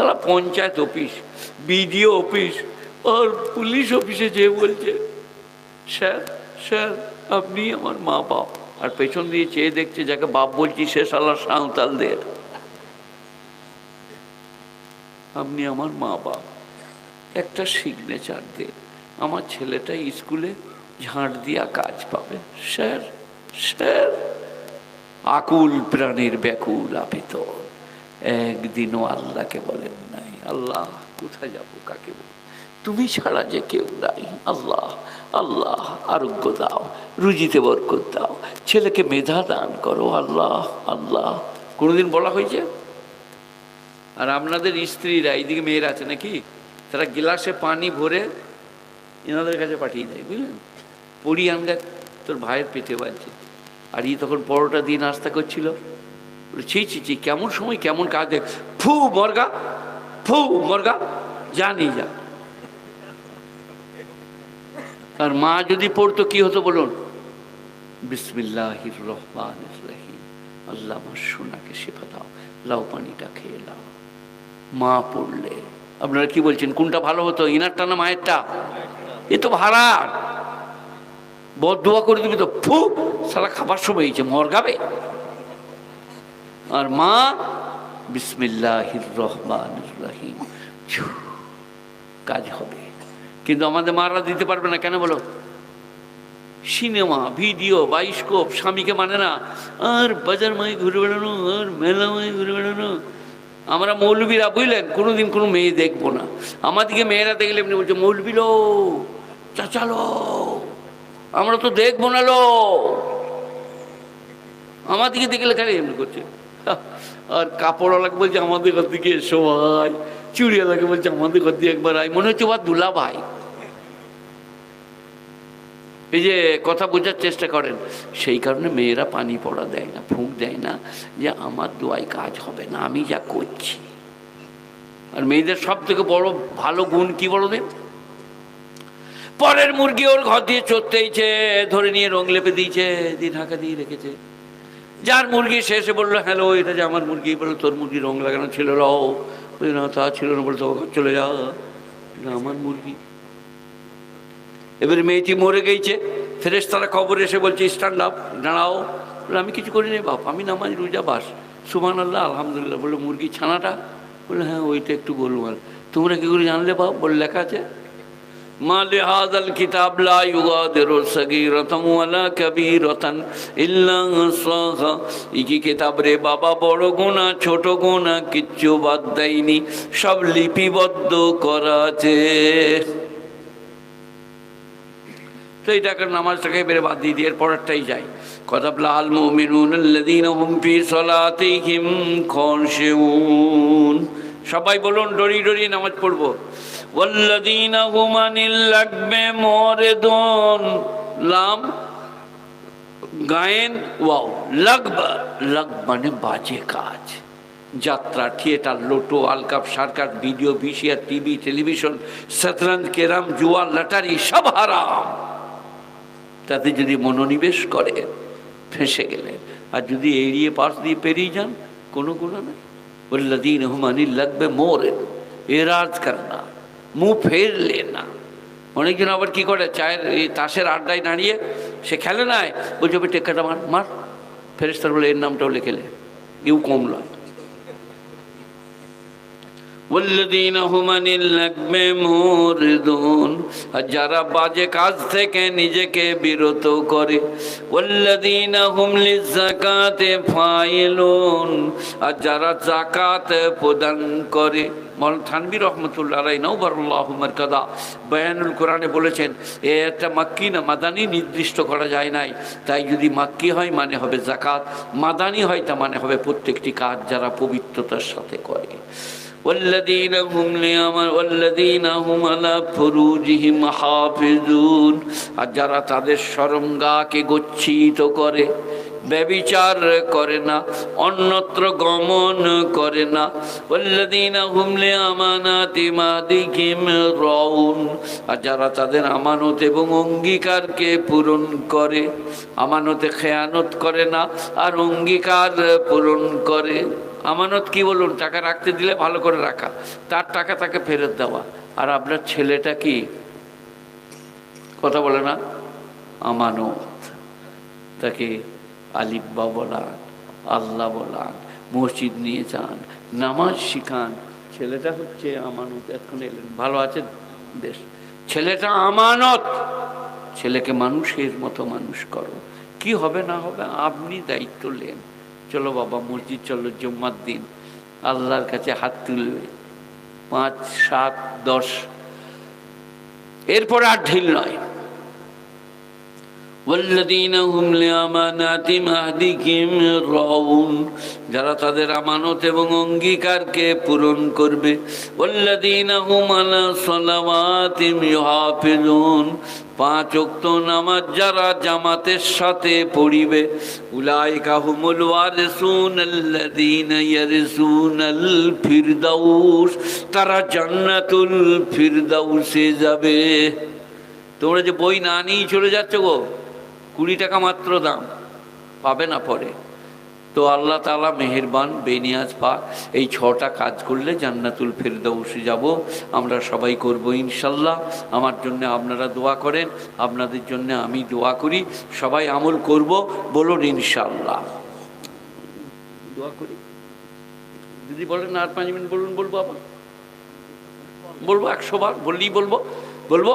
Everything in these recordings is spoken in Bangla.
সালা পঞ্চায়েত অফিস, বিডিও অফিস আর পুলিশ অফিসে যেয়ে বলছে, স্যার স্যার আপনি আমার মা বাপ। আর পেছন দিয়ে চেয়ে দেখছে যাকে বাপ বলছি সে সালা সাঁওতালদের। আপনি আমার মা বাপ, একটা সিগনেচার দিয়ে আমার ছেলেটা স্কুলে ঝাঁট দিয়া কাজ পাবে। স্যার স্যার, আকুল প্রাণীর ব্যাকুল আবেদন। একদিনও আল্লাহকে বলেন নাই, আল্লাহ কোথায় যাবো, কাকে বলবো, তুমি ছাড়া যে কেউ নাই। আল্লাহ আল্লাহ আরোগ্য দাও, রুজিতে বরকত দাও, ছেলেকে মেধা দান করো। আল্লাহ আল্লাহ কোনোদিন বলা হয়েছে? আর আপনাদের স্ত্রীরা, এইদিকে মেয়েরা আছে নাকি, তারা গ্লাসে পানি ভরে এনাদের কাছে পাঠিয়ে দেয়, বুঝলেন? পড়ি আমরা তোর ভাইয়ের পেটে বাজছে। আর ই তখন পরোটা দিয়ে নাস্তা করছিল, ছি ছি ছি, কেমন সময় কেমন কাজ, ফু মর্গা, ফু মর্গা, জানি যা। আর মা যদি পড়তো কি হতো বলুন? বিসমিল্লাহির রহমানির রহিম, আল্লাহ আমার সোনাকে শেফা দাও, লাউ পানিটা খেয়ে লাও। মা পড়লে আপনারা কি বলছেন, কোনটা ভালো হতো, ইনারটা না মায়েরটা? এ তো ভাড়া, বদদোয়া করে দিবি তো, ফু সারা খাবার সময় হয়েছে মরগাবে। আর মা বিসমিল্লাহির রহমানির রহিম, কাজ হবে। কিন্তু আমাদের মারা দিতে পারবে না, কেন বলো? সিনেমা, ভিডিও, বায়োস্কোপ, স্বামীকে মানে না, আর বাজার মায়ে ঘুরে বেড়ানো, আর মেলা মায়ে ঘুরে বেড়ানো। আমরা মৌলবীরা বুঝলেন কোনোদিন কোনো মেয়ে দেখবো না। আমাদেরকে মেয়েরা দেখলে এমনি বলছে, মৌলবী লো, চাচালো, আমরা তো দেখবো না লো। আমাদেরকে দেখলে কেন এমনি করছে? আর কাপড়ওয়ালাকে বলছে আমাদের ঘর দিকে এসো ভাই, চুড়িওয়ালাকে বলছে আমাদের ঘর দিয়ে একবার আয়, মনে হচ্ছে বা দুলা ভাই। এই যে কথা বোঝার চেষ্টা করেন, সেই কারণে মেয়েরা পানি পড়া দেয় না, ফুঁক দেয় না, যে আমার দোয়ায় কাজ হবে না, আমি যা করছি। আর মেয়েদের সব থেকে বড় ভালো গুণ কি বলো দেব? পরের মুরগি ওর ঘর দিয়ে চড়তেইছে, ধরে নিয়ে রং লেপে দিয়েছে, দিয়ে ঢাকা দিয়ে রেখেছে। যার মুরগি শেষে বললো, হ্যালো এটা যে আমার মুরগি, বললো তোর মুরগি রং লাগানো ছিল, রাও না তা ছিল না, বলতো ঘর চলে যা, আমার মুরগি। এবারে মেয়েটি মরে গেছে, ফেরেশতারা খবর এসে বলছে স্ট্যান্ড আপ, দাঁড়াও। বলে আমি কিছু করি নি বাপ, আমি নামাজ রোজা বাস, সুবহানাল্লাহ আলহামদুলিল্লাহ। বললো মুরগি ছানাটা? বললো হ্যাঁ ওইটা একটু গোলমাল। তোমরা কি করে জানলে বাপ? বলে লেখা আছে, মা লিহাযাল কিতাব লা ইউগাদিরু সাগীরাতান ওয়ালা কাবীরাতান ইল্লা আহসাহা। এই কি কিতাব রে বাবা, বড় গুনাহ ছোট গুনাহ কিচ্ছু বাদ দেয়নি, সব লিপিবদ্ধ করা আছে। তো এই টাকার নামাজটাকে এবারে বাদ দিয়ে দিয়ে এর পরেরটাই যায়। কাতাবলাল মুমিনুন আল্লাযীনা হুম ফি সালাতিহিম খাশিউন। সবাই বলুন ডরি ডরি নামাজ পড়বো। ওয়াল্লাযীনা হুম আনিল লাগবি মুরিদুন। লাম গায়েন ওয়াও, লাগবা, লাগ মানে বাজে কাজ, যাত্রা, থিয়েটার, লোটো, আলকাপ, circus, video, VCR, TV, television, শতরঞ্জ, ক্যারাম, জুয়া, লটারি সব হারাম। তাতে যদি মনোনিবেশ করে ফেঁসে গেলে, আর যদি এড়িয়ে পাশ দিয়ে পেরিয়ে যান কোনো গুণা নেই। ওয়াল্লাযীনা হুম আনিল লাগবি মুরিদুন, এরাজ করনা, মুখ ফের লেনা। অনেকজন আবার কি করে, চায়ের এই তাসের আড্ডায় দাঁড়িয়ে সে খেলে নাই, বলছে টেক্কাটা মার মার, ফেরেশতারা বলে এর নামটাও লিখে লে, কেউ কম নয়। ওয়াল্লাযীনা হুম আনিল লাগবি মুরিদুন, আর যারা বাজে কাজ থেকে নিজেকে বিরত করে। ওয়াল্লাযীনা হুম লিযাকাতি ফাইলুন, আর যারা যাকাত প্রদান করে। মাওলানা থানভী রহমতুল্লাহ আলাইহি নওবারাল্লাহু মারকাদা বায়ানুল কোরআনে বলেছেন, এটা মাক্কি না মাদানী নির্দিষ্ট করা যায় নাই, তাই যদি মাক্কি হয় মানে হবে যাকাত, মাদানী হয় তা মানে হবে প্রত্যেকটি কাজ যারা পবিত্রতার সাথে করে। والذين هم على فروجهم حافظون, আর যারা তাদের শরমগাহকে গচ্ছিত করে, ব্যভিচার করে না, অন্যত্র গমন করে না। والذين هم لأماناتهم راعون, আর যারা তাদের আমানত এবং অঙ্গীকারকে পূরণ করে, আমানতে খেয়ানত করে না আর অঙ্গীকার পূরণ করে। আমানত কি বলুন? টাকা রাখতে দিলে ভালো করে রাখা, তার টাকা তাকে ফেরত দেওয়া। আর আপনার ছেলেটা কি? কথা বলে না? আমানত। তাকে আলিফবা বলান, আল্লাহ বলান, মসজিদ নিয়ে যান, নামাজ শিখান। ছেলেটা হচ্ছে আমানত। এখন এলেন, ভালো আছেন বেশ। ছেলেটা আমানত। ছেলেকে মানুষের মতো মানুষ করো। কি হবে না হবে আপনি দায়িত্ব নেন। চলো বাবা মসজিদ চলো, জুম্মার দিন আল্লাহর কাছে হাত তুলবে, 5, 7, 10, এরপরে আর ঢিল নয়। যারা তাদের আমানত এবং অঙ্গীকারকে পূরণ করবে। পাঁচ ওয়াক্ত নামাজ যারা জামাতের সাথে পড়িবে, উলাইকা হুমুল ওয়ারিসুন আল্লাযীনা ইয়ারিসুনাল ফিরদাউস, তারা জান্নাতুল ফিরদাউসে যাবে। তোমরা যে বই না নিয়ে চলে যাচ্ছ গো, 20 টাকা মাত্র দাম, পাবে না পরে। তো আল্লাহ তাআলা মেহেরবান, বেনিয়াজ পাক, এই 6টা কাজ করলে জান্নাতুল ফিরদাউসে যাব। আমরা সবাই করব ইনশাল্লাহ। আমার জন্য আপনারা দোয়া করেন, আপনাদের জন্য আমি দোয়া করি। সবাই আমল করব, বলুন ইনশাল্লাহ। দোয়া করি। যদি বলেন আর 5 মিনিট বলুন, বলবো আবার, বলবো 100 বার বললেই বলবো। বলবো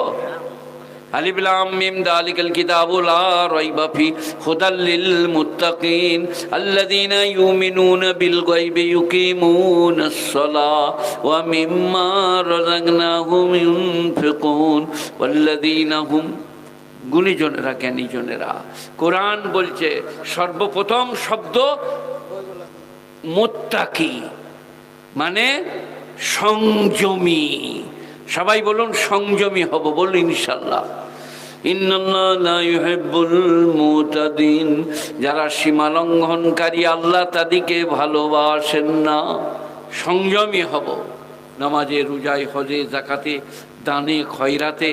আলিফ লাম মিম যালিকাল কিতাবু লা রাইবা ফি হুদাল লিল মুত্তাকিন আল্লাযীনা ইউমিনুনা বিল গায়বি ইউকিমুনাস সালাহ ওয়া মিম্মা রাযাকনাহুম ইউনফিকুন ওয়াল্লাযীনা হুম, গুণীজনেরা, জ্ঞানীজনেরা। কোরআন বলছে সর্বপ্রথম শব্দ মুত্তাকি, মানে সংযমী। সবাই বলুন সংযমী হব, বলুন ইনশাল্লাহ। ইন্নাল্লাহ লা ইউহিব্বুল মুতাদিন, যারা সীমা লঙ্ঘনকারী আল্লাহ তাদেরকে ভালোবাসেন না। সংযমী হব, নামাজে, রোজায়, হজে, যাকাতে, দানে, খয়রাতে,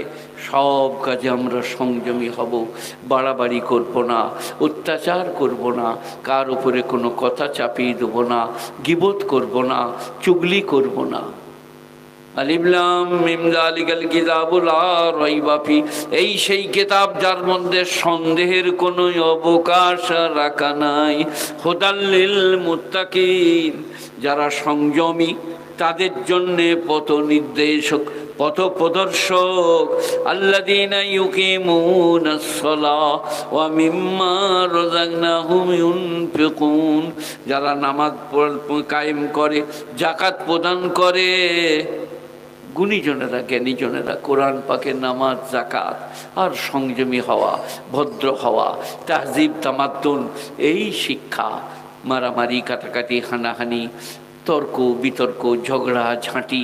সব কাজে আমরা সংযমী হব। বাড়াবাড়ি করব না, অত্যাচার করব না, কার উপরে কোনো কথা চাপিয়ে দেব না, গীবত করব না, চুগলি করব না। আলিফ লাম মিম যালিকাল কিতাবু লা রাইবা ফি, এই সেই কিতাব যার মধ্যে সন্দেহের কোনো অবকাশ রাখা নাই। হুদাল লিল মুত্তাকিন, যারা সংযমী তাদের জন্যে পথ নির্দেশক, পথ প্রদর্শক। আল্লাযীনা ইউকিমুনাস সালাহ ওয়া মিম্মা রাযাকনাহুম ইউনফিকুন, যারা নামাজ কায়েম করে, যাকাত প্রদান করে। গুণীজনেরা, জ্ঞানীজনেরা কোরআন পাকের নামাজ, যাকাত আর সংযমী হওয়া, ভদ্র হওয়া, তাহজিব, তামাদ্দুন, এই শিক্ষা। মারামারি, কাটাকাটি, হানাহানি, তর্ক বিতর্ক, ঝগড়া ঝাঁটি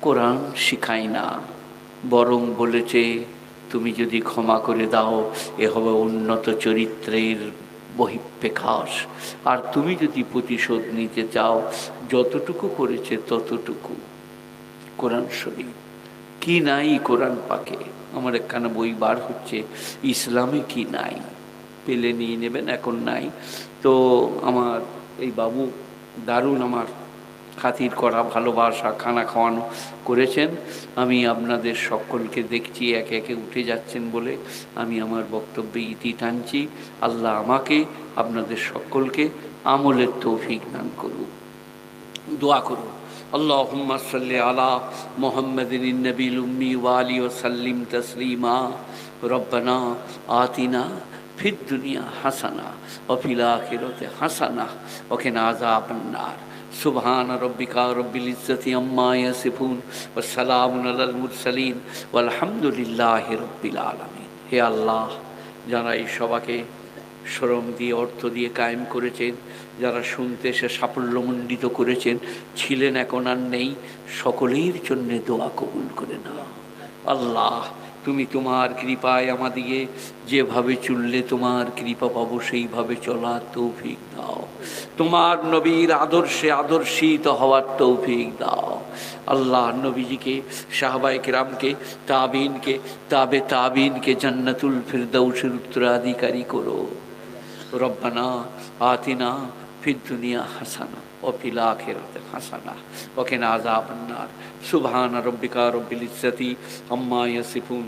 কোরআন শিখায় না। বরং বলেছে তুমি যদি ক্ষমা করে দাও এ হবে উন্নত চরিত্রের বহিঃপ্রকাশ, আর তুমি যদি প্রতিশোধ নিতে চাও যতটুকু করেছে ততটুকু। কোরআন শরীফ কি নাই কোরআন পাকে? আমার একখানা বই বার হচ্ছে, ইসলামে কি নাই, পেলে নিয়ে নেবেন, এখন নাই। তো আমার এই বাবু দারুণ আমার খাতির করা, ভালোবাসা, খানা খাওয়ানো করেছেন। আমি আপনাদের সকলকে দেখছি একে একে উঠে যাচ্ছেন বলে আমি আমার বক্তব্যে ইতি টানছি। আল্লাহ আমাকে, আপনাদের সকলকে আমলের তৌফিক দান করুন। দোয়া করুন। আল্লাহুম্মা সাল্লি আলা মুহাম্মাদিন নবিল উম্মি ওয়া আলিহি ওয়া সাল্লিম তাসলিমা। রব্বানা আতিনা ফিদ দুনিয়া হাসানা ওয়া ফিল আখিরাতি হাসানা ওয়া কিনা আযাবান নার। সুবহান রব্বিকা রব্বিল ইজ্জাতি আম্মা ইয়াসিফুন ওয়া সালামুন আলাল মুরসালিন ওয়াল হামদুলিল্লাহি রাব্বিল আলামিন। হে আল্লাহ, যারা এই সভাকে শ্রম দিয়ে, অর্থ দিয়ে কায়েম করেছেন, যারা শুনতে এসে সাফল্যমণ্ডিত করেছেন, ছিলেন এখন আর নেই, সকলের জন্য দোয়া কবুল করে নাও। আল্লাহ, তুমি তোমার কৃপায় আমাদিকে যেভাবে চললে তোমার কৃপা পাবো সেইভাবে চলার তৌফিক দাও। তোমার নবীর আদর্শে আদর্শিত হওয়ার তৌফিক দাও। আল্লাহ, নবীজিকে, সাহাবায়ে কেরামকে, তাবিনকে, তাবে তাবিনকে জান্নাতুল ফিরদাউসের উত্তরাধিকারী করো। রব্বানা আতিনা ফিদ দুনিয়া হাসানা وفي الآخرة حسنة وقنا عذاب النار سبحان ربك رب العزة عما يصفون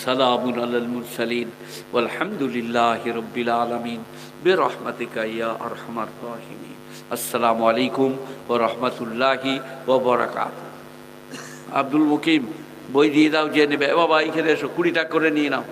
سلام على المرسلين والحمد لله رب العالمين برحمتك يا أرحم الراحمين السلام عليكم ورحمة الله وبركاته আব্দুল মুকিম বই দিয়ে দাও, যে নেবে বাবা এখানে এসো, 20 টাকা করে নিয়ে নাও।